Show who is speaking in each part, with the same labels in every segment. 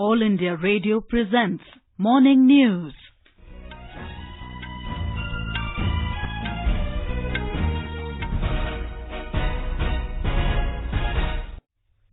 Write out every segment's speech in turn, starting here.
Speaker 1: All India Radio presents Morning News.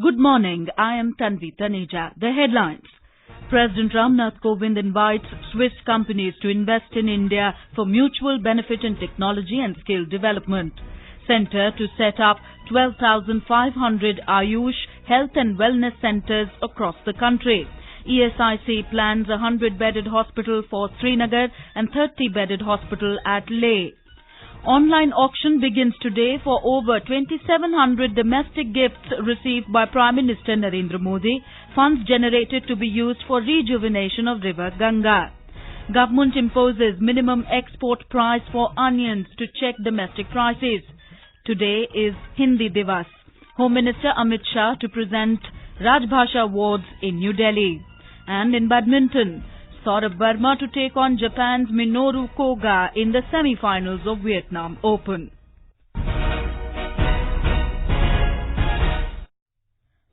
Speaker 1: Good morning, I am Tanvi Taneja. The headlines. President Ram Nath Kovind invites Swiss companies to invest in India for mutual benefit in technology and skill development. Centre to set up 12,500 Ayush health and wellness centres across the country. ESIC plans a 100-bedded hospital for Srinagar and 30-bedded hospital at Leh. Online auction begins today for over 2,700 domestic gifts received by Prime Minister Narendra Modi, funds generated to be used for rejuvenation of river Ganga. Government imposes minimum export price for onions to check domestic prices. Today is Hindi Divas. Home Minister Amit Shah to present Rajbhasha awards in New Delhi. And in badminton, Sourabh Verma to take on Japan's Minoru Koga in the semifinals of Vietnam Open.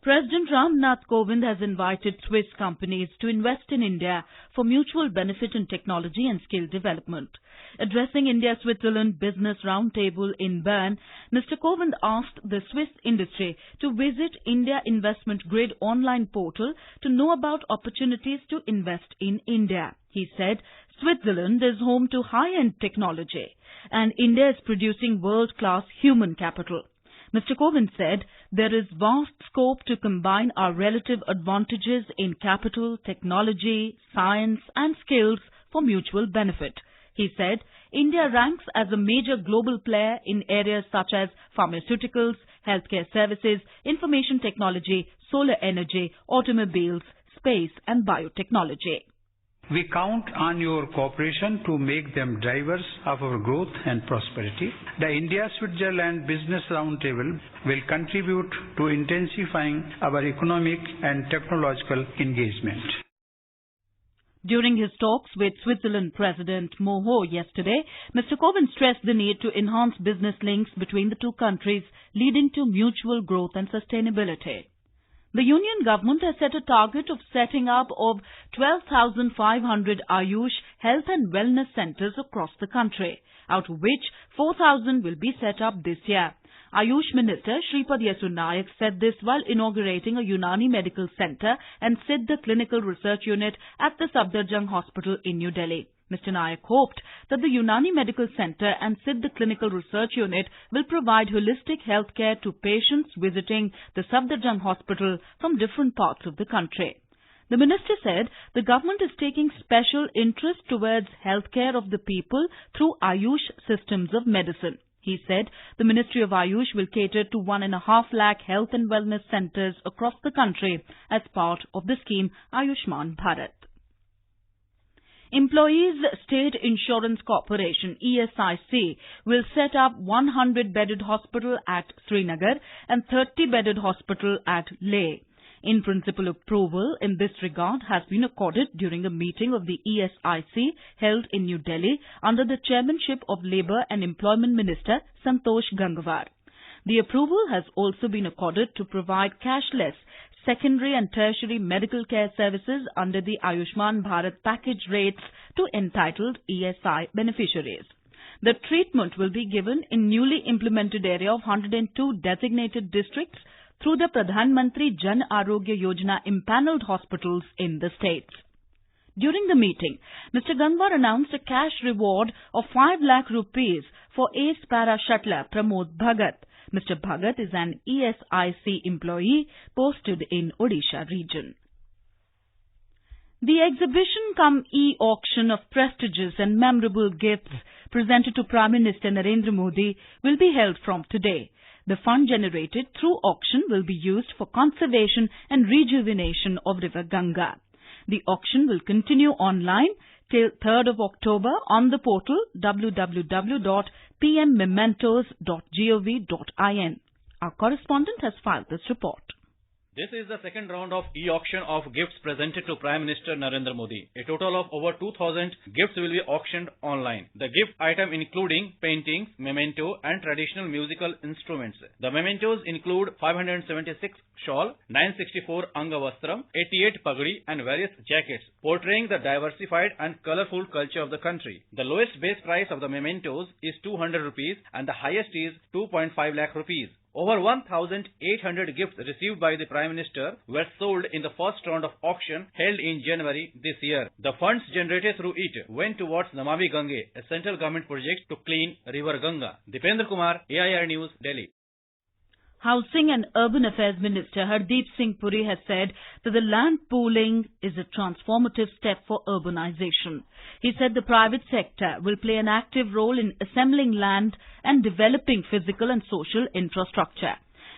Speaker 1: President Ram Nath Kovind has invited Swiss companies to invest in India for mutual benefit in technology and skill development. Addressing India-Switzerland Business Roundtable in Bern, Mr. Kovind asked the Swiss industry to visit India Investment Grid online portal to know about opportunities to invest in India. He said, Switzerland is home to high-end technology and India is producing world-class human capital. Mr. Kovind said, there is vast scope to combine our relative advantages in capital, technology, science and skills for mutual benefit. He said, India ranks as a major global player in areas such as pharmaceuticals, healthcare services, information technology, solar energy, automobiles, space and biotechnology.
Speaker 2: We count on your cooperation to make them drivers of our growth and prosperity. The India-Switzerland Business Roundtable will contribute to intensifying our economic and technological engagement.
Speaker 1: During his talks with Switzerland President Moho yesterday, Mr. Kovind stressed the need to enhance business links between the two countries, leading to mutual growth and sustainability. The Union government has set a target of setting up of 12,500 Ayush health and wellness centres across the country, out of which 4,000 will be set up this year. Ayush Minister Shripad Yesu Nayak said this while inaugurating a Unani Medical Centre and Siddha Clinical Research Unit at the Safdarjung Hospital in New Delhi. Mr. Nayak hoped that the Unani Medical Centre and Siddha Clinical Research Unit will provide holistic health care to patients visiting the Safdarjung Hospital from different parts of the country. The minister said the government is taking special interest towards health care of the people through Ayush systems of medicine. He said the Ministry of Ayush will cater to 1.5 lakh health and wellness centres across the country as part of the scheme Ayushman Bharat. Employees State Insurance Corporation ESIC will set up 100-bedded hospital at Srinagar and 30-bedded hospital at Leh. In principle approval in this regard has been accorded during a meeting of the ESIC held in New Delhi under the chairmanship of Labour and Employment Minister Santosh Gangwar. The approval has also been accorded to provide cashless secondary and tertiary medical care services under the Ayushman Bharat package rates to entitled ESI beneficiaries. The treatment will be given in newly implemented area of 102 designated districts through the Pradhan Mantri Jan Arogya Yojana impaneled hospitals in the states. During the meeting, Mr. Gangwar announced a cash reward of 5 lakh rupees for ace para shuttler Pramod Bhagat. Mr. Bhagat is an ESIC employee posted in Odisha region. The exhibition cum e-auction of prestigious and memorable gifts presented to Prime Minister Narendra Modi will be held from today. The fund generated through auction will be used for conservation and rejuvenation of river Ganga. The auction will continue online till 3rd of October on the portal www.pmmementos.gov.in. Our correspondent has filed this report.
Speaker 3: This is the second round of e-auction of gifts presented to Prime Minister Narendra Modi. A total of over 2,000 gifts will be auctioned online. The gift item including paintings, memento and traditional musical instruments. The mementos include 576 shawl, 964 angavastram, 88 pagdi and various jackets, portraying the diversified and colorful culture of the country. The lowest base price of the mementos is 200 rupees and the highest is 2.5 lakh rupees. Over 1,800 gifts received by the Prime Minister were sold in the first round of auction held in January this year. The funds generated through it went towards Namami Gange, a central government project to clean river Ganga. Dipendra Kumar, AIR News, Delhi.
Speaker 1: Housing and Urban Affairs Minister Hardeep Singh Puri has said that the land pooling is a transformative step for urbanization. He said the private sector will play an active role in assembling land and developing physical and social infrastructure.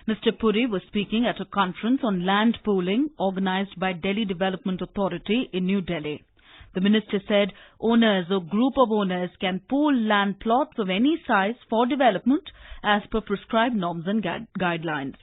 Speaker 1: Mr. Puri was speaking at a conference on land pooling organized by Delhi Development Authority in New Delhi. The minister said owners or group of owners can pool land plots of any size for development as per prescribed norms and guidelines.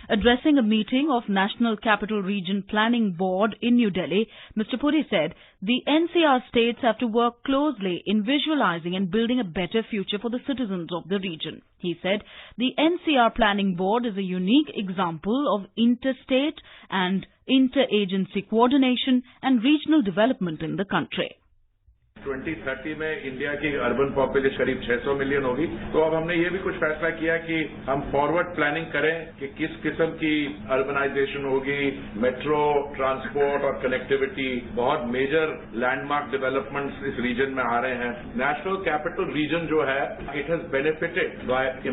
Speaker 1: Addressing a meeting of National Capital Region Planning Board in New Delhi, Mr. Puri said the NCR states have to work closely in visualizing and building a better future for the citizens of the region. He said the NCR Planning Board is a unique example of interstate and interagency coordination and regional development in the country.
Speaker 4: 2030 में India की urban population करीब 600 million होगी। तो अब हमने ये भी कुछ फैसला किया कि हम फॉरवर्ड प्लानिंग करें कि किस किस्म की अर्बनाइजेशन होगी, मेट्रो, ट्रांसपोर्ट और कनेक्टिविटी, बहुत मेजर लैंडमार्क डेवलपमेंट्स इस रीजन में आ रहे हैं। नेशनल कैपिटल रीजन जो है, it has benefited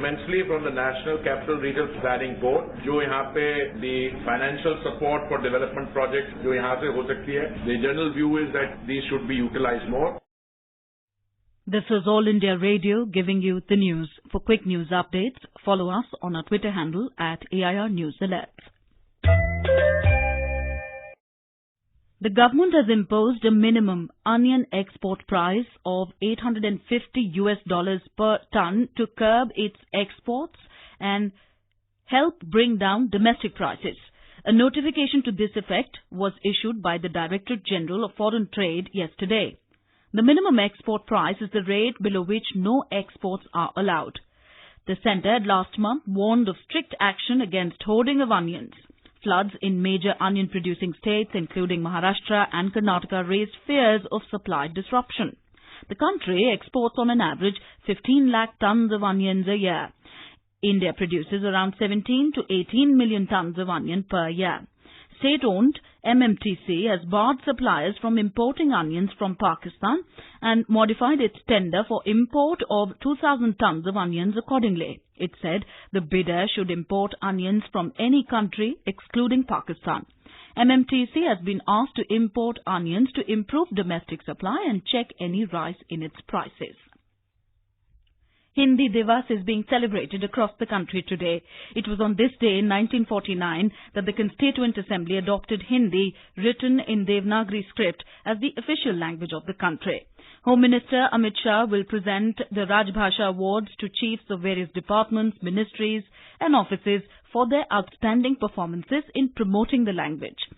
Speaker 4: immensely from the national capital region planning board, जो यहाँ पे दी financial support for development project जो यहाँ से हो सकती है। The general view is that these should be utilised more.
Speaker 1: This is All India Radio giving you the news. For quick news updates, follow us on our Twitter handle at AIR News Alerts. The government has imposed a minimum onion export price of $850 per ton to curb its exports and help bring down domestic prices. A notification to this effect was issued by the Directorate General of Foreign Trade yesterday. The minimum export price is the rate below which no exports are allowed. The centre had last month warned of strict action against hoarding of onions. Floods in major onion-producing states, including Maharashtra and Karnataka, raised fears of supply disruption. The country exports on an average 15 lakh tons of onions a year. India produces around 17 to 18 million tons of onion per year. State-owned MMTC has barred suppliers from importing onions from Pakistan and modified its tender for import of 2,000 tons of onions accordingly. It said the bidder should import onions from any country excluding Pakistan. MMTC has been asked to import onions to improve domestic supply and check any rise in its prices. Hindi Divas is being celebrated across the country today. It was on this day in 1949 that the Constituent Assembly adopted Hindi, written in Devanagari script, as the official language of the country. Home Minister Amit Shah will present the Rajbhasha awards to chiefs of various departments, ministries and offices for their outstanding performances in promoting the language.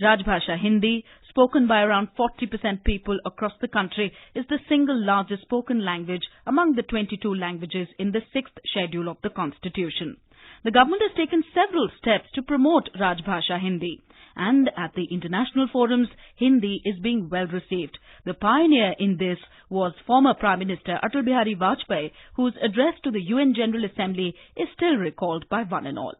Speaker 1: Rajbhasha Hindi, spoken by around 40% people across the country, is the single largest spoken language among the 22 languages in the 6th schedule of the Constitution. The government has taken several steps to promote Rajbhasha Hindi, and at the international forums, Hindi is being well received. The pioneer in this was former Prime Minister Atal Bihari Vajpayee, whose address to the UN General Assembly is still recalled by one and all.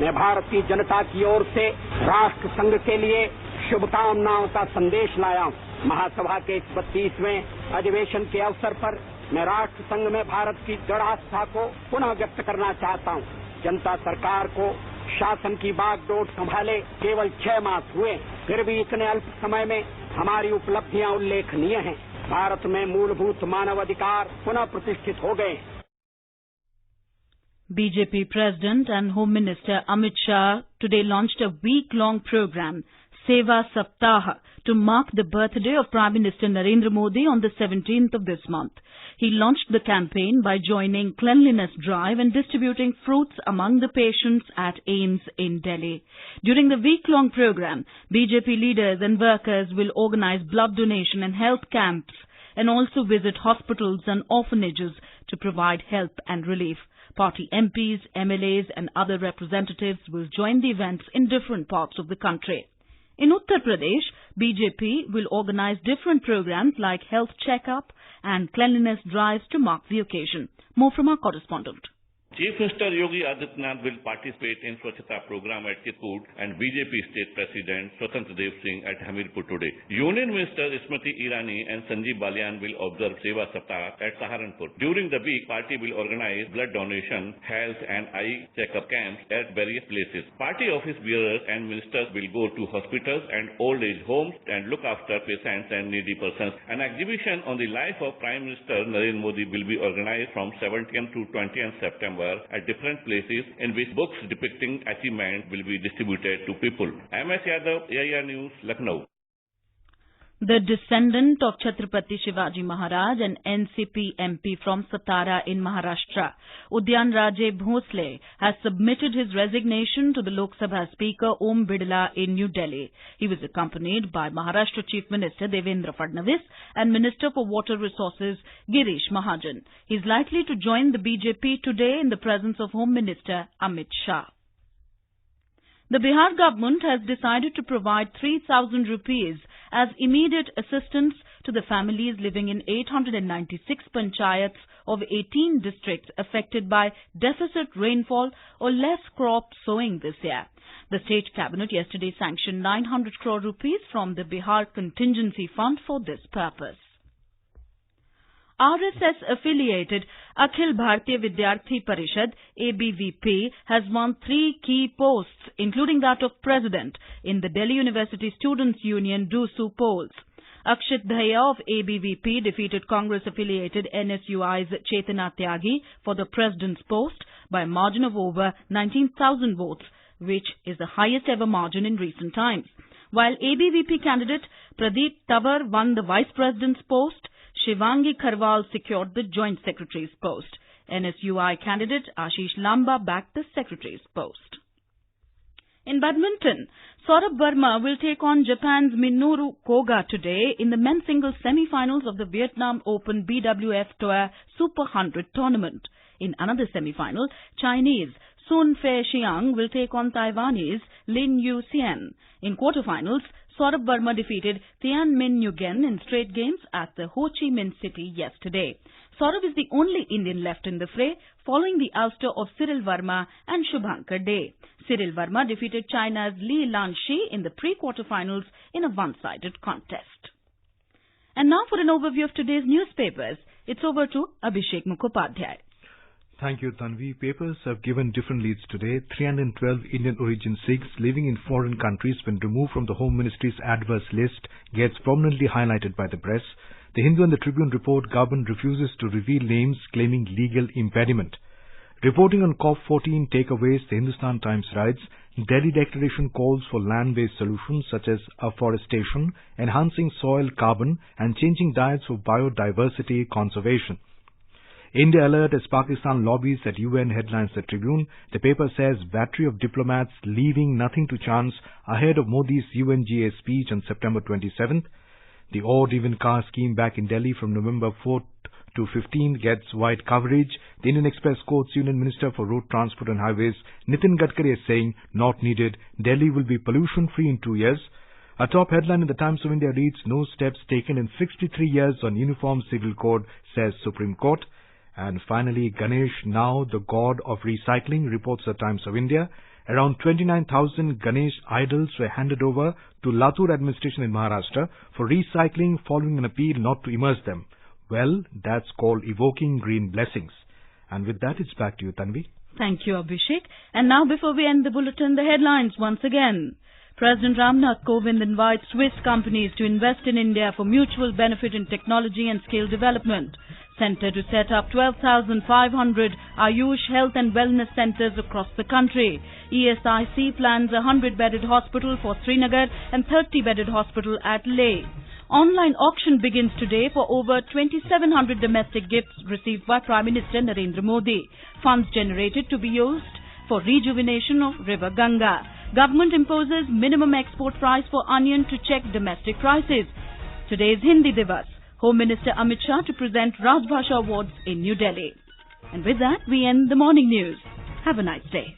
Speaker 5: मैं भारतीय जनता की ओर से राष्ट्र संघ के लिए शुभकामनाओं का संदेश लाया हूं। महासभा के 32वें अधिवेशन के अवसर पर मैं राष्ट्र संघ में भारत की दृढ़ आस्था को पुनः व्यक्त करना चाहता हूं। जनता सरकार को शासन की बागडोर संभाले केवल 6 मास हुए, फिर भी इतने अल्प समय में हमारी उपलब्धियां उल्लेखनीय हैं। भारत में मूलभूत मानव अधिकार पुनः प्रतिष्ठित हो गए।
Speaker 1: BJP President and Home Minister Amit Shah today launched a week-long program, Seva Saptaha to mark the birthday of Prime Minister Narendra Modi on the 17th of this month. He launched the campaign by joining cleanliness drive and distributing fruits among the patients at AIIMS in Delhi. During the week-long program, BJP leaders and workers will organize blood donation and health camps and also visit hospitals and orphanages to provide help and relief. Party MPs, MLAs and other representatives will join the events in different parts of the country. In Uttar Pradesh, BJP will organize different programs like health checkup and cleanliness drives to mark the occasion. More from our correspondent.
Speaker 6: Chief Minister Yogi Adityanath will participate in Swachhata program at Chitkut and BJP State President Swatantra Dev Singh at Hamirpur today. Union Minister Smriti Irani and Sanjeev Balyan will observe Seva Saptah at Saharanpur. During the week, party will organize blood donation, health and eye checkup camps at various places. Party office bearers and ministers will go to hospitals and old age homes and look after patients and needy persons. An exhibition on the life of Prime Minister Narendra Modi will be organized from 17th to 20th September at different places in which books depicting achievements will be distributed to people. MS Yadav, AIR News, Lucknow.
Speaker 1: The descendant of Chhatrapati Shivaji Maharaj and NCP MP from Satara in Maharashtra, Udyan Raje Bhosle, has submitted his resignation to the Lok Sabha Speaker Om Birla in New Delhi. He was accompanied by Maharashtra Chief Minister Devendra Fadnavis and Minister for Water Resources Girish Mahajan. He is likely to join the BJP today in the presence of Home Minister Amit Shah. The Bihar government has decided to provide 3,000 rupees as immediate assistance to the families living in 896 panchayats of 18 districts affected by deficit rainfall or less crop sowing this year. The state cabinet yesterday sanctioned 900 crore rupees from the Bihar Contingency Fund for this purpose. RSS-affiliated Akhil Bharatiya Vidyarthi Parishad, ABVP, has won 3 key posts, including that of President, in the Delhi University Students' Union DUSU polls. Akshit Dhaya of ABVP defeated Congress-affiliated NSUI's Chetana Tyagi for the President's post by a margin of over 19,000 votes, which is the highest ever margin in recent times. While ABVP candidate Pradeep Tawar won the Vice President's post, Shivangi Kharwal secured the Joint Secretary's post. NSUI candidate Ashish Lamba backed the Secretary's post. In badminton, Sourabh Verma will take on Japan's Minoru Koga today in the men's singles semifinals of the Vietnam Open BWF Tour Super 100 tournament. In another semifinal, Chinese Sun Fei Xiang will take on Taiwanese Lin Yu Xian. In quarterfinals, Sourabh Verma defeated Tian Min Nguyen in straight games at the Ho Chi Minh City yesterday. Sourabh is the only Indian left in the fray, following the ouster of Cyril Verma and Shubhankar Dey. Cyril Verma defeated China's Li Lanxi in the pre-quarterfinals in a one-sided contest. And now for an overview of today's newspapers. It's over to Abhishek Mukhopadhyay.
Speaker 7: Thank you, Tanvi. Papers have given different leads today. 312 Indian origin Sikhs living in foreign countries when removed from the Home Ministry's adverse list gets prominently highlighted by the press. The Hindu and the Tribune report government refuses to reveal names, claiming legal impediment. Reporting on COP14 takeaways, the Hindustan Times writes, Delhi declaration calls for land-based solutions such as afforestation, enhancing soil carbon and changing diets for biodiversity conservation. India alert as Pakistan lobbies at UN, headlines the Tribune. The paper says battery of diplomats leaving nothing to chance ahead of Modi's UNGA speech on September 27th. The odd-even car scheme back in Delhi from November 4th to 15th gets wide coverage. The Indian Express quotes Union Minister for Road Transport and Highways Nitin Gadkari as saying, not needed. Delhi will be pollution-free in 2 years. A top headline in the Times of India reads, no steps taken in 63 years on Uniform Civil Code, says Supreme Court. And finally, Ganesh, now the god of recycling, reports the Times of India. Around 29,000 Ganesh idols were handed over to Latur administration in Maharashtra for recycling following an appeal not to immerse them. Well, that's called evoking green blessings. And with that, it's back to you, Tanvi.
Speaker 1: Thank you, Abhishek. And now, before we end the bulletin, the headlines once again. President Ram Nath Kovind invites Swiss companies to invest in India for mutual benefit in technology and skill development. Centre to set up 12,500 Ayush health and wellness centres across the country. ESIC plans a 100-bedded hospital for Srinagar and 30-bedded hospital at Leh. Online auction begins today for over 2,700 domestic gifts received by Prime Minister Narendra Modi. Funds generated to be used for rejuvenation of River Ganga. Government imposes minimum export price for onion to check domestic prices. Today is Hindi Divas. Home Minister Amit Shah to present Rajbhasha awards in New Delhi. And with that, we end the morning news. Have a nice day.